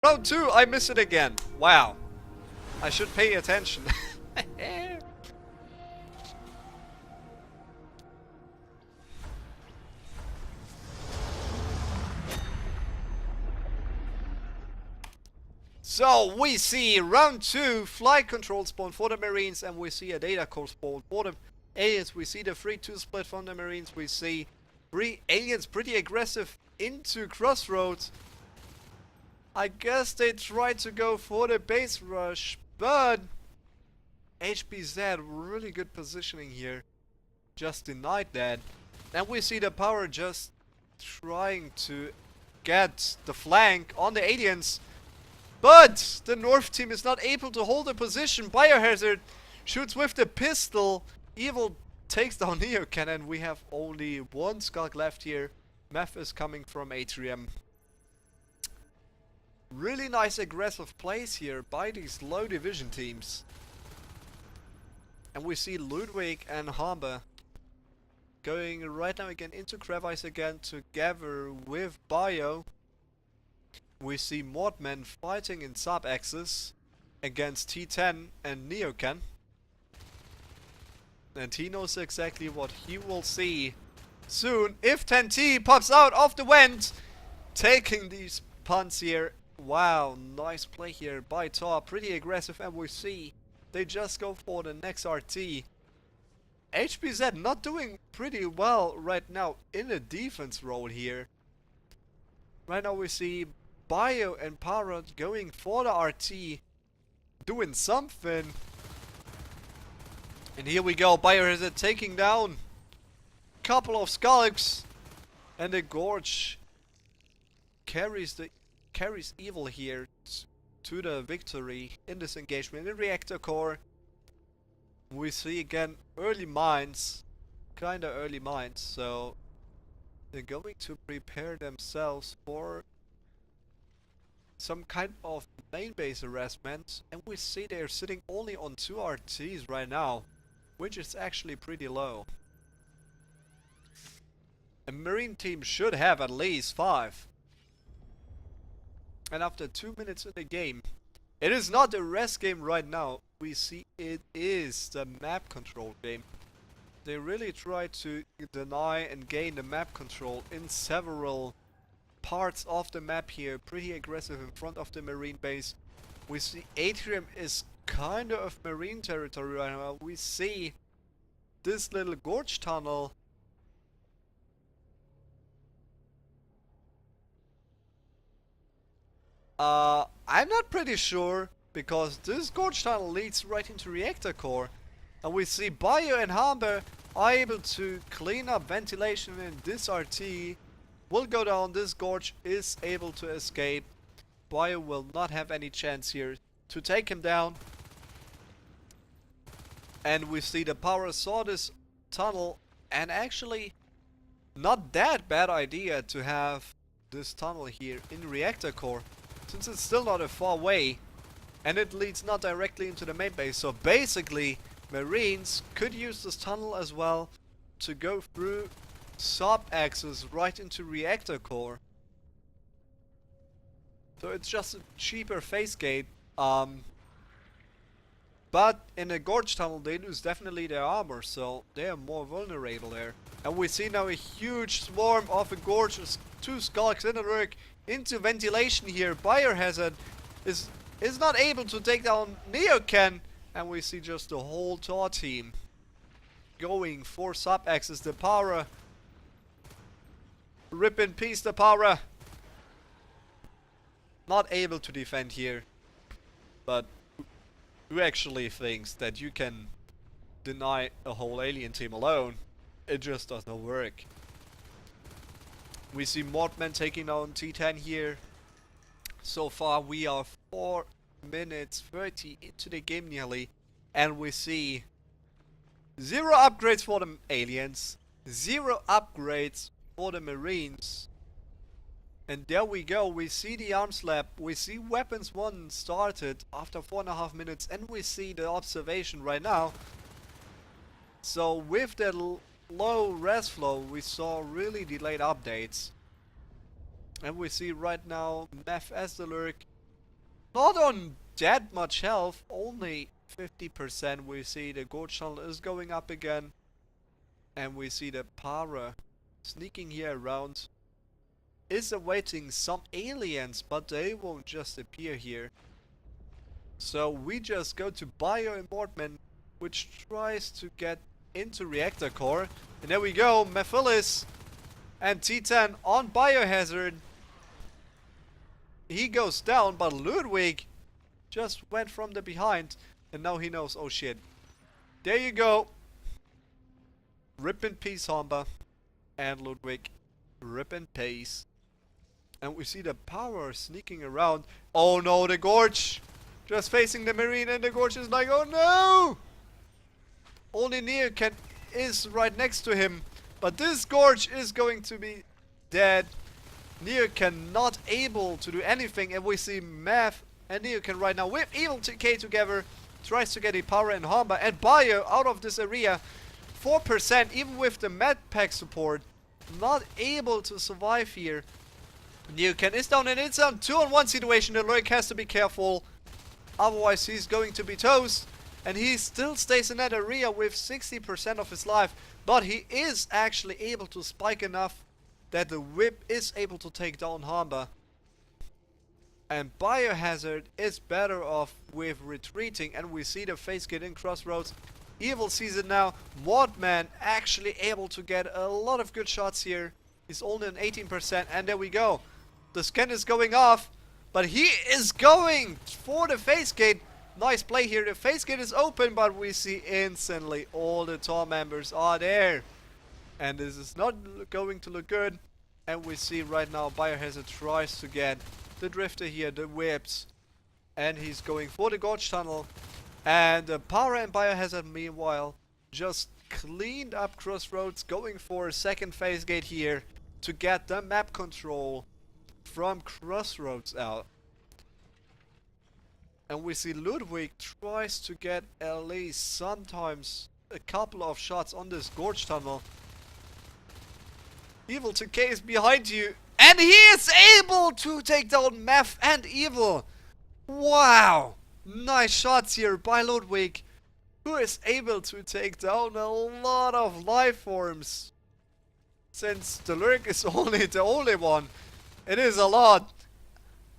Round 2, I miss it again. Wow. I should pay attention. So we see round 2 flight control spawn for the Marines, and we see a data core spawn for the aliens. We see the 3-2 split from the Marines. We see 3 aliens pretty aggressive into crossroads. I guess they tried to go for the base rush, but HBZ, really good positioning here, just denied that. And we see the power just trying to get the flank on the aliens. But the North team is not able to hold a position. Biohazard shoots with the pistol. Evil takes down Neocannon. We have only one Skulk left here. Meth is coming from Atrium. Really nice aggressive plays here by these low division teams. And we see Ludwig and Hamber going right now again into Crevice again together with Bio. We see Mordman fighting in sub-axis against T10 and Neocan. And he knows exactly what he will see soon if 10T pops out of the vent, taking these punts here. Wow, nice play here by Tor, pretty aggressive, and we see they just go for the next RT. HBZ not doing pretty well right now in a defense role here. Right now we see Bio and Parrot going for the RT, doing something. And here we go, Biohazard taking down a couple of Skulks, and the Gorge carries Evil here to the victory in this engagement. In Reactor Core, we see again early mines, kinda early mines, so they're going to prepare themselves for some kind of main base harassment, and we see they're sitting only on 2 RTs right now, which is actually pretty low. A Marine team should have at least 5. And after 2 minutes in the game, it is not a rest game right now, we see it is the map control game. They really try to deny and gain the map control in several parts of the map here, pretty aggressive in front of the Marine base. We see Atrium is kind of Marine territory right now. We see this little gorge tunnel. I'm not pretty sure, because this gorge tunnel leads right into Reactor Core. And we see Bio and Hamber are able to clean up ventilation in this RT. Will go down, this gorge is able to escape. Bio will not have any chance here to take him down. And we see the power saw this tunnel, and actually not that bad idea to have this tunnel here in Reactor Core, since it's still not a far way and it leads not directly into the main base. So basically Marines could use this tunnel as well to go through sub-axis right into Reactor Core. So it's just a cheaper face gate. But in a gorge tunnel they lose definitely their armor, so they are more vulnerable there. And we see now a huge swarm of a gorge, 2 Skulks in a lurk into ventilation here. Biohazard is not able to take down Neocan, and we see just the whole Tor team going for sub-axis. The Power, rip in peace the Power, not able to defend here. But who actually thinks that you can deny a whole alien team alone? It just does not work. We see Mordman taking down T10 here. So far we are 4 minutes 30 into the game nearly, and we see 0 upgrades for the aliens, 0 upgrades for the Marines. And there we go, we see the arms lab, we see weapons 1 started after 4.5 minutes, and we see the observation right now. So with that low res flow we saw really delayed updates. And we see right now Meth as the lurk not on that much health, only 50%. We see the gold channel is going up again. And we see the Para sneaking here around. Is awaiting some aliens, but they won't just appear here. So we just go to Bio Immortman, which tries to get into Reactor Core. And there we go, Mephilis and T10 on Biohazard. He goes down, but Ludwig just went from the behind. And now he knows, oh shit. There you go. Rip in peace, Hamba. And Ludwig. Rip in peace. And we see the power sneaking around. Oh no, the Gorge! Just facing the Marine, and the Gorge is like, oh no! Only Neo is right next to him. But this Gorge is going to be dead. Neo not able to do anything. And we see Math and Neo right now with Evil TK together. Tries to get a power in Hamba. And Bio out of this area. 4% even with the med pack support. Not able to survive here. Neo is down, and it's a 2-on-1 situation. The Lurk has to be careful. Otherwise he's going to be toast. And he still stays in that area with 60% of his life. But he is actually able to spike enough that the whip is able to take down Hamba. And Biohazard is better off with retreating. And we see the face get in Crossroads. Evil sees it now. Wardman actually able to get a lot of good shots here. He's only on 18%. And there we go. The scan is going off. But he is going for the face gate. Nice play here. The face gate is open, but we see instantly all the Tor members are there. And this is not going to look good. And we see right now Biohazard tries to get the Drifter here, the whips. And he's going for the Gorge Tunnel. And Power and Biohazard meanwhile just cleaned up Crossroads, going for a second phase gate here to get the map control from Crossroads out. And we see Ludwig tries to get at least sometimes a couple of shots on this Gorge Tunnel. Evil 2K is behind you, and he is able to take down Meth and Evil. Wow! Nice shots here by Ludwig, who is able to take down a lot of life forms. Since the Lurk is only the only one, it is a lot.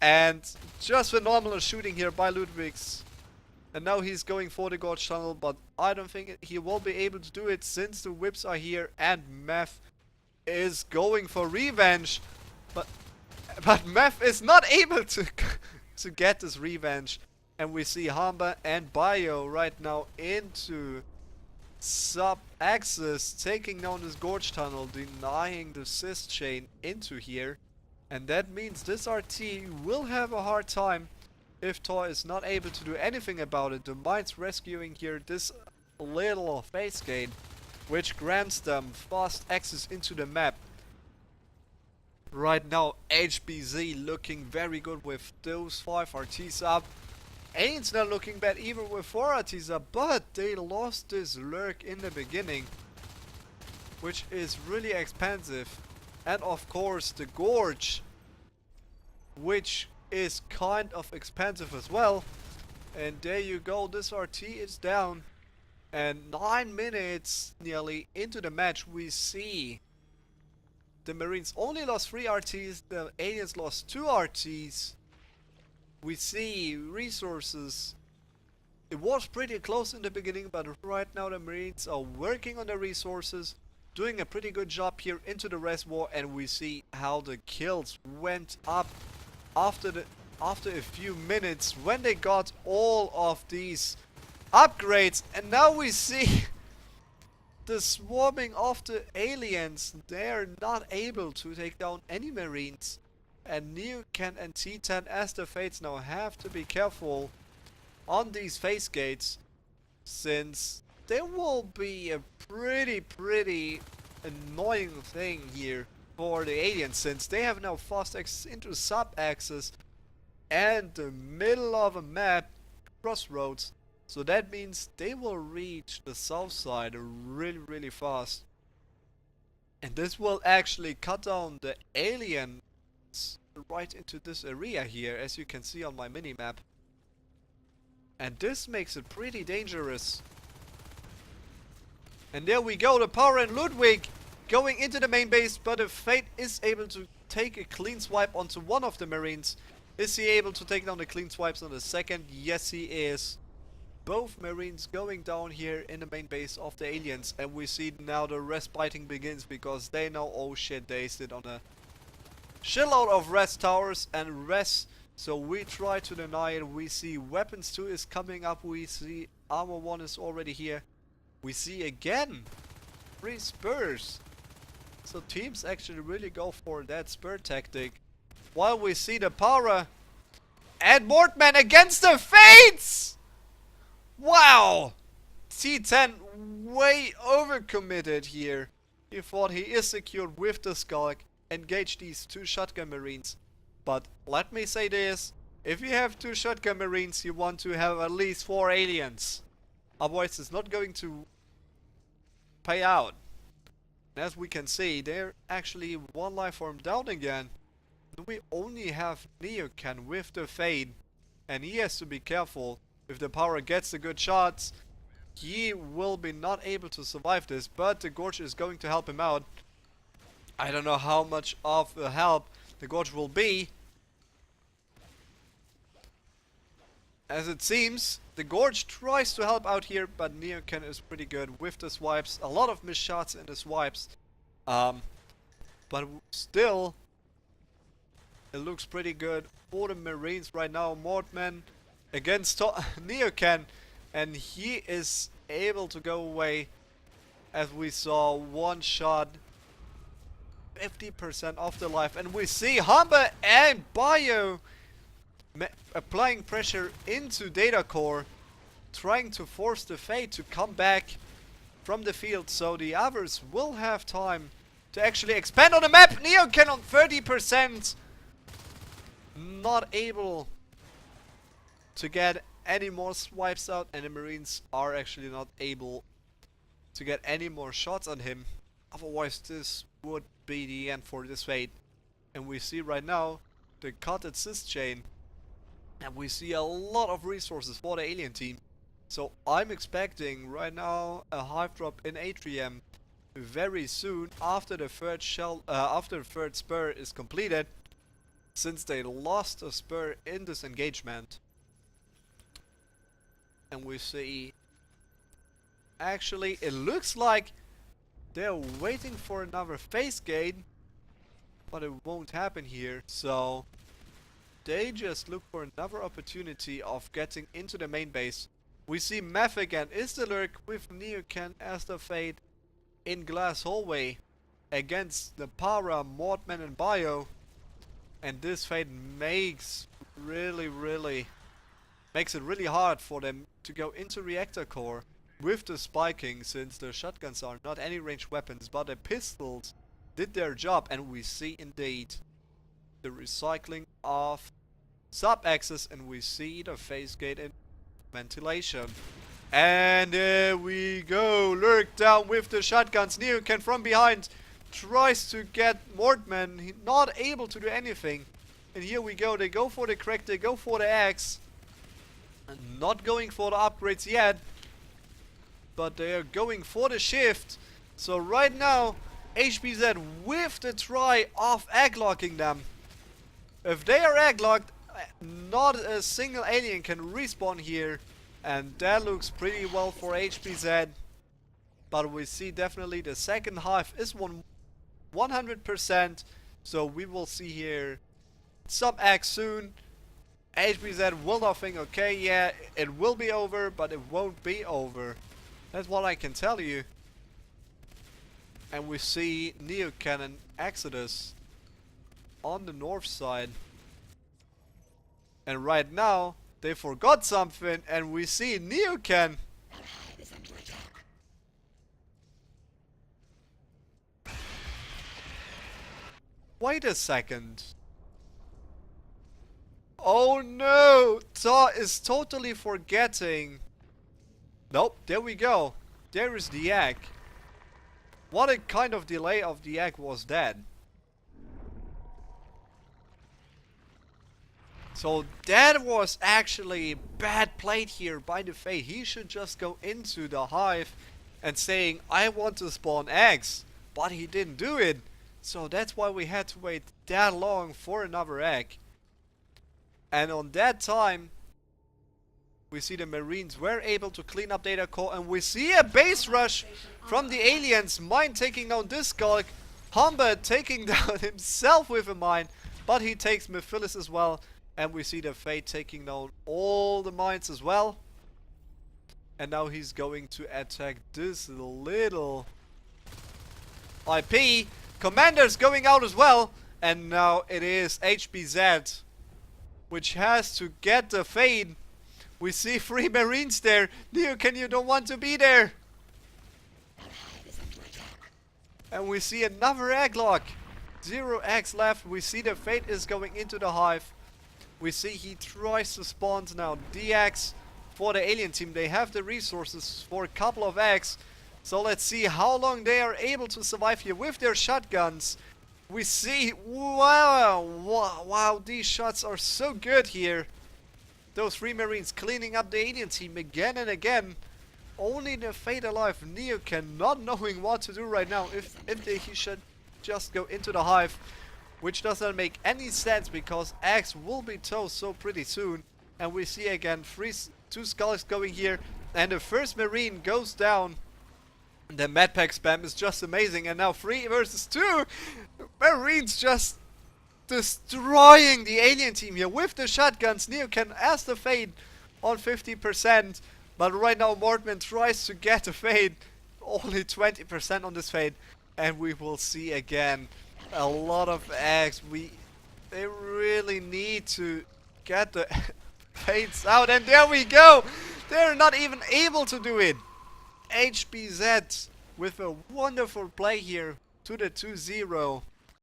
And just phenomenal shooting here by Ludwig's. And now he's going for the Gorge Tunnel, but I don't think he will be able to do it since the whips are here and Meth is going for revenge. But Meth is not able to get this revenge. And we see Hamba and Bio right now into sub-axis, taking down this Gorge Tunnel, denying the cis chain into here. And that means this RT will have a hard time if Tor is not able to do anything about it. The Mind's rescuing here this little face gate, which grants them fast access into the map. Right now HBZ looking very good with those 5 RTs up. Ain't not looking bad even with 4 RTs up, but they lost this Lurk in the beginning, which is really expensive. And of course the Gorge, which is kind of expensive as well. And there you go, this RT is down. And 9 minutes nearly into the match, we see the Marines only lost 3 RTs, the aliens lost 2 RTs. We see resources. It was pretty close in the beginning, but right now the Marines are working on the resources, doing a pretty good job here into the reservoir, and we see how the kills went up after a few minutes when they got all of these upgrades. And now we see the swarming of the aliens. They're not able to take down any Marines, and Neocan and T10 as the Fates now have to be careful on these face gates, since there will be a pretty annoying thing here for the aliens, since they have now fast access into sub-axis and the middle of a map, Crossroads. So that means they will reach the south side really fast. And this will actually cut down the aliens right into this area here, as you can see on my minimap. And this makes it pretty dangerous. And there we go, the Power and Ludwig going into the main base, but if Fate is able to take a clean swipe onto one of the Marines, is he able to take down the clean swipes on the second? Yes, he is. Both Marines going down here in the main base of the aliens, and we see now the rest biting begins, because they know, oh shit, they sit on a shitload of rest towers and rest. So we try to deny it. We see weapons 2 is coming up. We see armor 1 is already here. We see again 3 spurs. So teams actually really go for that spur tactic. While we see the Para and Mortman against the Fates! Wow! T10 way overcommitted here. He thought he is secured with the Skulk. Engage these 2 shotgun Marines. But let me say this. If you have 2 shotgun Marines, you want to have at least 4 aliens. Otherwise it's not going to pay out. And as we can see, they're actually 1 life form down again. We only have Neocan with the Fade. And he has to be careful. If the Power gets the good shots, he will be not able to survive this. But the Gorge is going to help him out. I don't know how much of a help the Gorge will be. As it seems, the Gorge tries to help out here, but Neocan is pretty good with the swipes. A lot of missed shots in the swipes. But still, it looks pretty good for the Marines right now. Mortman against Neocan, and he is able to go away. As we saw, 1 shot, 50% of the life, and we see Humber and Bio applying pressure into Data Core, trying to force the Fate to come back from the field, so the others will have time to actually expand on the map. Neocan on 30%, not able to get any more swipes out, and the Marines are actually not able to get any more shots on him. Otherwise this would be the end for this Fate. And we see right now the cut assist chain, and we see a lot of resources for the alien team. So I'm expecting right now a hive drop in Atrium very soon after the third spur is completed, since they lost a spur in this engagement. And we see, actually it looks like they're waiting for another phase gate, but it won't happen here. So they just look for another opportunity of getting into the main base. We see Meth again is the lurk with Neocan as the Fate in Glass Hallway against the Para, Mortman and Bio. And this Fate makes it really hard for them to go into Reactor Core with the spiking, since the shotguns are not any ranged weapons, but the pistols did their job. And we see indeed the recycling of sub-axis, and we see the phase gate in ventilation. And there we go, lurk down with the shotguns. Neocan from behind tries to get Mortman, he not able to do anything. And here we go, they go for the crack, they go for the axe, and not going for the upgrades yet, but they are going for the shift. So right now HBZ with the try of egg locking them. If they are egg locked, not a single alien can respawn here, and that looks pretty well for HBZ. But we see definitely the second hive is 100%, so we will see here some eggs soon. HBZ will not think, okay, yeah, it will be over, but it won't be over. That's what I can tell you. And we see Neocan and Exodus on the north side. And right now, they forgot something, and we see Neocan. Wait a second. Oh no! Ta is totally forgetting. Nope, there we go. There is the egg. What a kind of delay of the egg was that? So that was actually bad played here by the Fate. He should just go into the hive and saying, I want to spawn eggs. But he didn't do it. So that's why we had to wait that long for another egg. And on that time, we see the Marines were able to clean up data core, and we see a base rush from the aliens. Mine taking down this Skulk. Humber taking down himself with a mine, but he takes Mephilis as well. And we see the Fate taking down all the mines as well. And now he's going to attack this little IP. Commander's going out as well. And now it is HBZ, which has to get the Fate. We see 3 Marines there. Neocan, you don't want to be there. And we see another egg lock. 0 eggs left. We see the Fate is going into the hive. We see he tries to spawn now DX for the alien team. They have the resources for a couple of eggs. So let's see how long they are able to survive here with their shotguns. We see, wow, these shots are so good here. Those 3 Marines cleaning up the alien team again and again. Only the Fate alive. Neocan not knowing what to do right now. He should just go into the hive. Which doesn't make any sense because eggs will be toast so pretty soon. And we see again 2 skulls going here. And the first Marine goes down. The medpack spam is just amazing. And now 3 versus 2. Marines just destroying the alien team here with the shotguns. Neocan as the Fate on 50%. But right now Mortman tries to get a Fate. Only 20% on this Fate. And we will see again a lot of eggs. They really need to get the Fates out. And there we go. They're not even able to do it. HBZ with a wonderful play here to the 2-0.